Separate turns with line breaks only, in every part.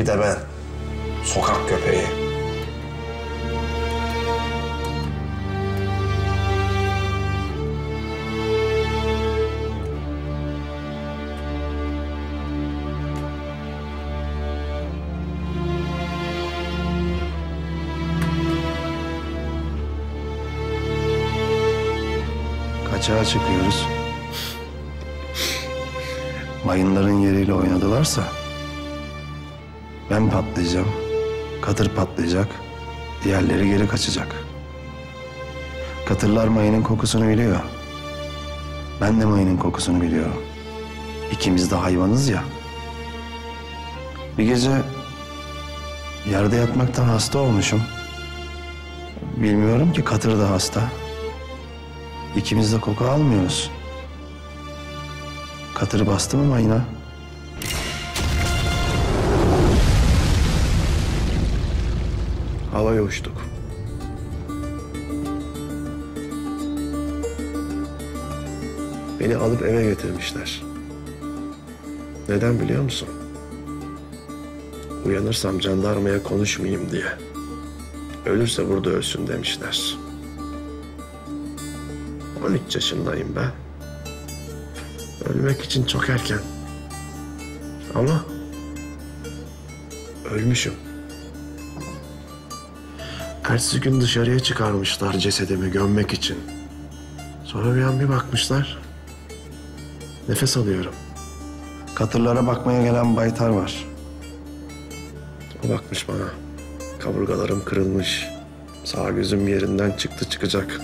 Bir de ben, sokak köpeği.
Kaçağa çıkıyoruz. Mayınların yeriyle oynadılarsa ben patlayacağım, katır patlayacak, diğerleri geri kaçacak. Katırlar mayının kokusunu biliyor. Ben de mayının kokusunu biliyorum. İkimiz de hayvanız ya. Bir gece yerde yatmaktan hasta olmuşum. Bilmiyorum ki katır da hasta. İkimiz de koku almıyoruz. Katır bastı mı mayına? Havaya uçtuk. Beni alıp eve getirmişler. Neden biliyor musun? Uyanırsam jandarmaya konuşmayayım diye. Ölürse burada ölsün demişler. 13 yaşındayım ben. Ölmek için çok erken. Ama ölmüşüm. Ertesi gün dışarıya çıkarmışlar cesedimi gömmek için. Sonra bir an bir bakmışlar. Nefes alıyorum. Katırlara bakmaya gelen baytar var. O bakmış bana. Kaburgalarım kırılmış. Sağ gözüm yerinden çıktı çıkacak.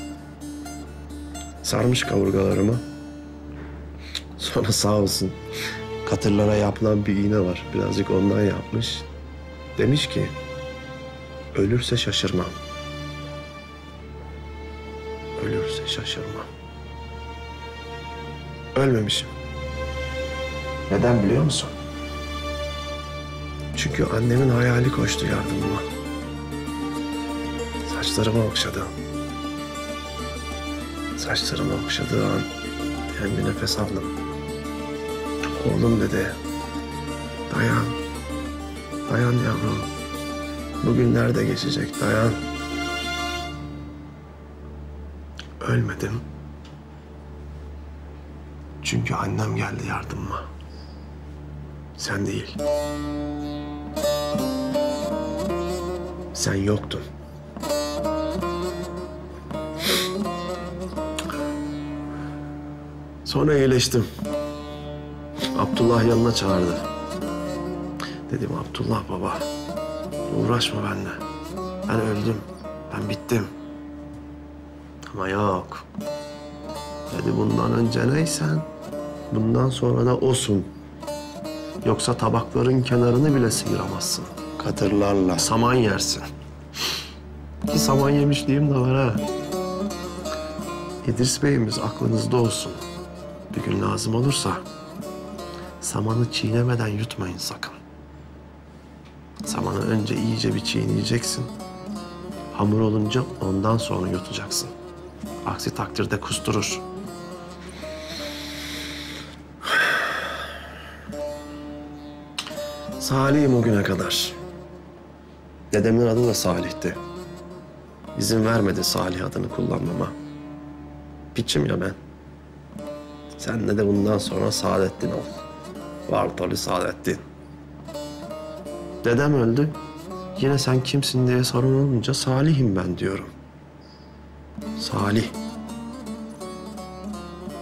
Sarmış kaburgalarımı. Sonra sağ olsun katırlara yapılan bir iğne var. Birazcık ondan yapmış. Demiş ki ölürse şaşırmam. Ölürse şaşırmam. Ölmemişim. Neden biliyor musun? Çünkü annemin hayali koştu yardımıma. Saçlarımı okşadı. Saçlarımı okşadığı an ben bir nefes aldım. Oğlum dedi. Dayan. Dayan yavrum. Bugünler de geçecek. Dayan. Ölmedim. Çünkü annem geldi yardımıma. Sen değil. Sen yoktun. Sonra iyileştim. Abdullah yanına çağırdı. Dedim Abdullah baba, uğraşma benimle. Ben öldüm, ben bittim. Ama yok. Dedi bundan önce neysen, bundan sonra da osun. Yoksa tabakların kenarını bile sıyıramazsın. Katırlarla saman yersin. Ki saman yemişliğim de var ha. İdris Bey'imiz aklınızda olsun. Bir gün lazım olursa samanı çiğnemeden yutmayın sakın. Samanı önce iyice bir çiğneyeceksin. Hamur olunca ondan sonra yutacaksın. Aksi takdirde kusturur. Salih'im o güne kadar. Dedemin adı da Salih'ti. İzin vermedi Salih adını kullanmama. Piçim ya ben. Sen de bundan sonra Saadettin ol. Vartolu Saadettin. Dedem öldü. Yine sen kimsin diye sorun olunca Salih'im ben diyorum. Salih.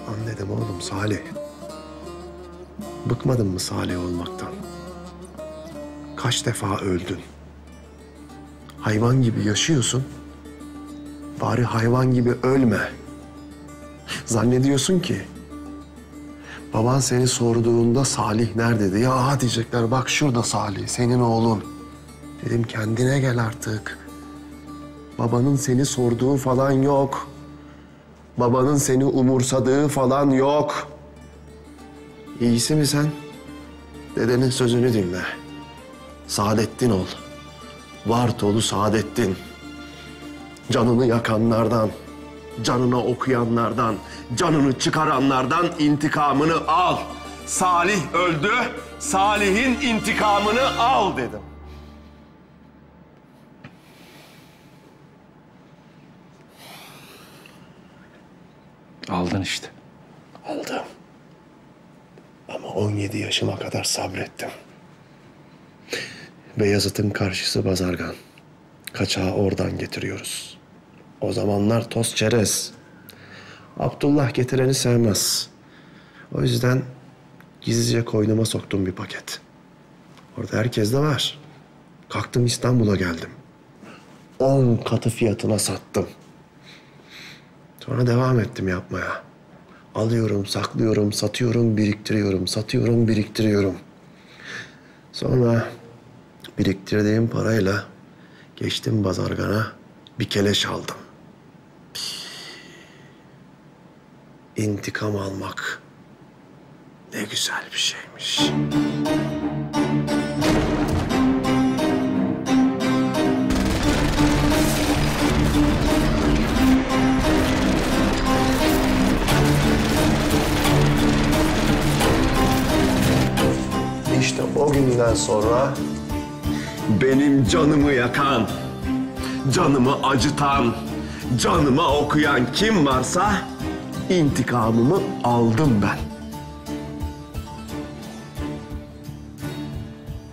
Lan dedim oğlum Salih. Bıkmadın mı Salih olmaktan? Kaç defa öldün? Hayvan gibi yaşıyorsun. Bari hayvan gibi ölme. Zannediyorsun ki baban seni sorduğunda Salih neredeydi? Ya aha diyecekler bak şurada Salih senin oğlun. Dedim kendine gel artık. Babanın seni sorduğu falan yok. Babanın seni umursadığı falan yok. İyisi mi sen? Dedenin sözünü dinle. Saadettin ol. Vartolu Saadettin. Canını yakanlardan, canına okuyanlardan, canını çıkaranlardan intikamını al. Salih öldü, Salih'in intikamını al dedim.
Aldın işte.
Aldım. Ama 17 yaşıma kadar sabrettim. Beyazıt'ın karşısı Bazargan. Kaçağı oradan getiriyoruz. O zamanlar toz çerez. Abdullah getireni sevmez. O yüzden gizlice koynuma soktum bir paket. Orada herkes de var. Kalktım İstanbul'a geldim. 10 katı fiyatına sattım. Sonra devam ettim yapmaya. Alıyorum, saklıyorum, satıyorum, biriktiriyorum, satıyorum, biriktiriyorum. Sonra biriktirdiğim parayla geçtim Bazargan'a, bir keleş aldım. İntikam almak ne güzel bir şeymiş. İşte o günden sonra benim canımı yakan, canımı acıtan, canıma okuyan kim varsa intikamımı aldım ben.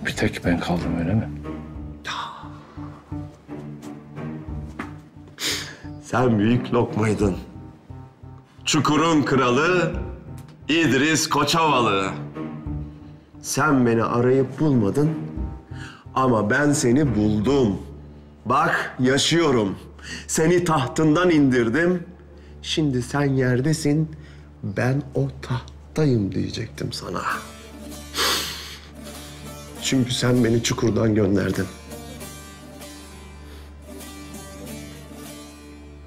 Bir tek ben kaldım öyle mi?
Sen büyük lokmaydın. Çukurun kralı İdris Koçovalı. Sen beni arayıp bulmadın ama ben seni buldum. Bak yaşıyorum. Seni tahtından indirdim. Şimdi sen yerdesin, ben o tahttayım diyecektim sana. Çünkü sen beni çukurdan gönderdin.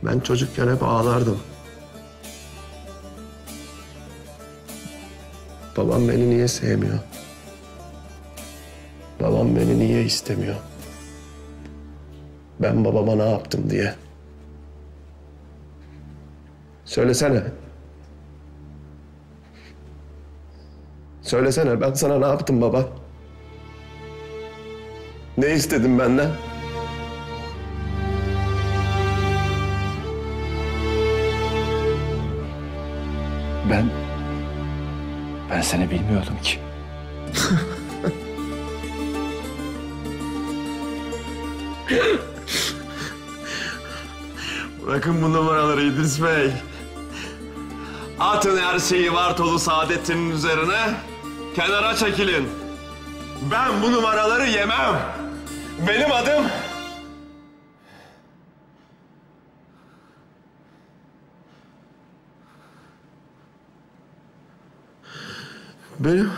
Ben çocukken hep ağlardım. Babam beni niye sevmiyor? Babam beni niye istemiyor? Ben babama ne yaptım diye. Söylesene. Söylesene, ben sana ne yaptım baba? Ne istedin benden?
Ben seni bilmiyordum ki.
Bırakın bu numaraları İdris Bey. Atın her şeyi Vartolu Saadettin'in üzerine, kenara çekilin. Ben bu numaraları yemem. Benim adım... Benim...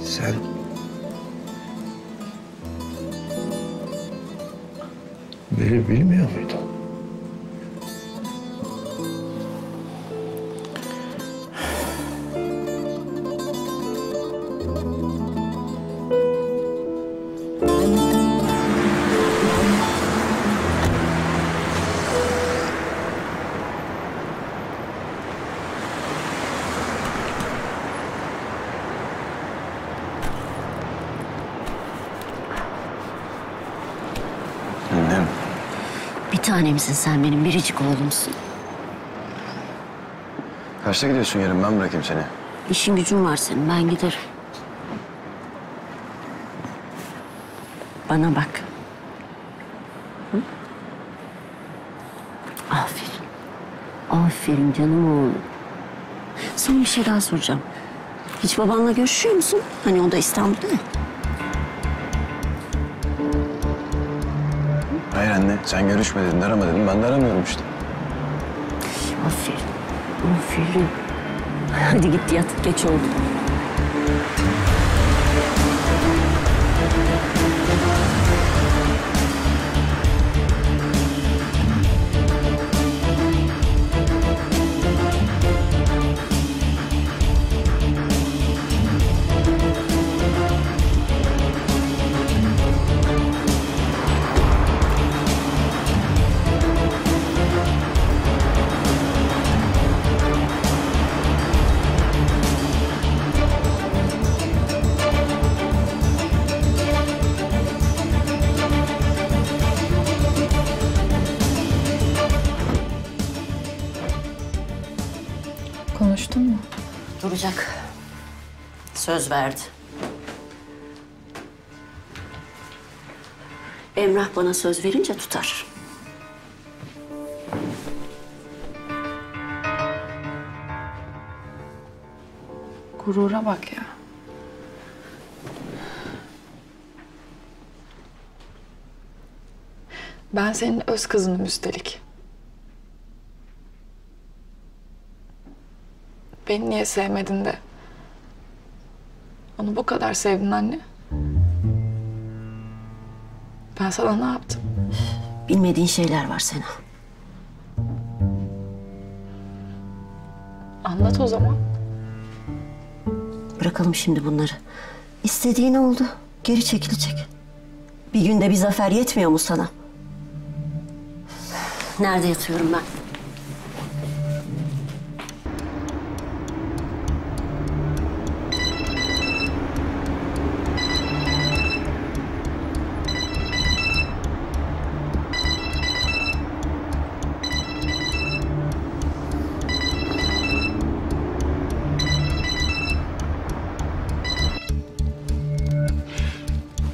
Sen... Beni bilmiyor muydun?
Annem.
Bir tanemsin sen, benim biricik oğlumsun.
Kaçta gidiyorsun yarın? Ben bırakayım seni.
İşin gücün var senin, ben giderim. Bana bak. Hı? Aferin. Aferin canım oğlum. Son bir şey daha soracağım. Hiç babanla görüşüyor musun? Hani o da İstanbul'da ya.
Hayır anne, sen görüşme dedin, arama dedin. Ben de aramıyorum işte.
Aferin. Aferin. Hadi git yat, geç oldu.
konuştun mu?
Duracak. Söz verdi. Emrah bana söz verince tutar.
Gurura bak ya. Ben senin öz kızınım üstelik. Beni niye sevmedin de? Onu bu kadar sevdin anne. Ben sana ne yaptım?
Bilmediğin şeyler var Sena.
Anlat o zaman.
Bırakalım şimdi bunları. İstediğin oldu. Geri çekilecek. Bir günde bir zafer yetmiyor mu sana? Nerede yatıyorum ben?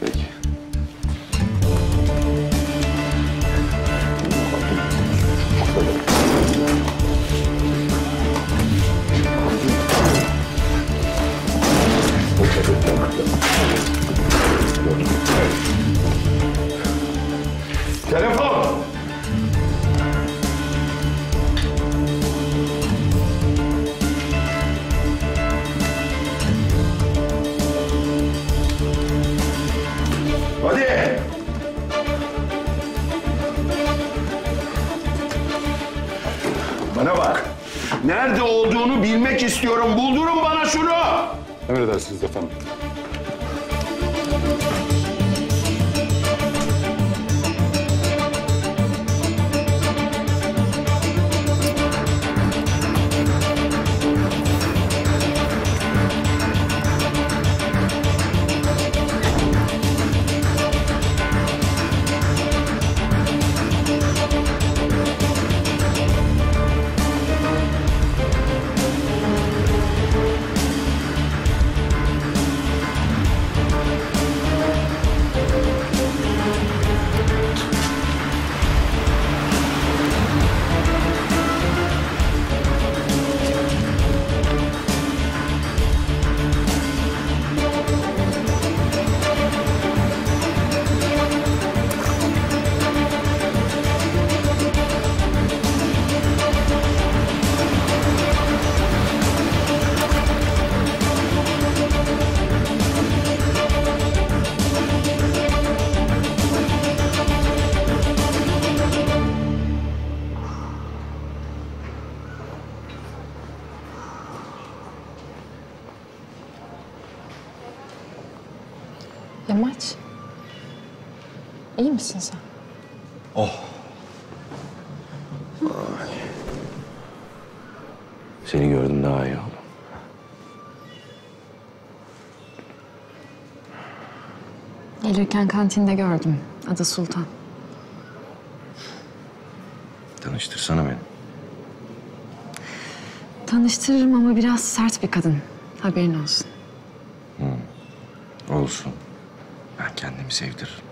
Peki.
Telefon! Hadi! Bana bak. Nerede olduğunu bilmek istiyorum. Buldurun bana şunu!
Emredersiniz efendim.
Yamaç. İyi misin sen?
Seni gördüm daha iyi oldu.
Gelirken kantinde gördüm. Adı Sultan.
Tanıştırsana beni.
Tanıştırırım ama biraz sert bir kadın. Haberin olsun.
Olsun. Ben kendimi sevdiririm.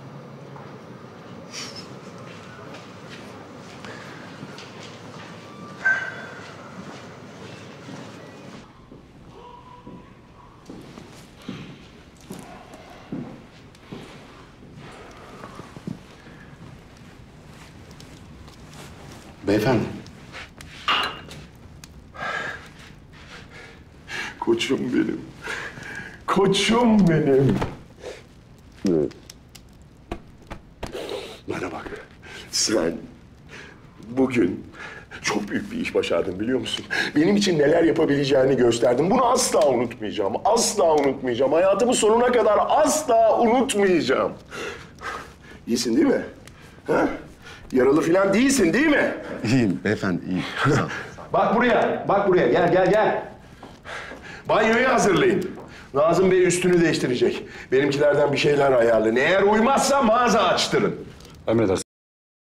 Beyefendi.
Koçum benim. Koçum benim. Bana bak. Sen bugün çok büyük bir iş başardın biliyor musun? Benim için neler yapabileceğini gösterdin. Bunu asla unutmayacağım. Asla unutmayacağım. Hayatımın sonuna kadar asla unutmayacağım. İyisin değil mi? Ha? Yaralı falan değilsin değil mi?
İyiyim beyefendi, iyiyim.
Bak buraya, bak buraya. Gel, gel, gel. Banyoyu hazırlayın. Nazım Bey üstünü değiştirecek. Benimkilerden bir şeyler ayarlayın. Eğer uymazsa mağaza açtırın.
Emredersiniz.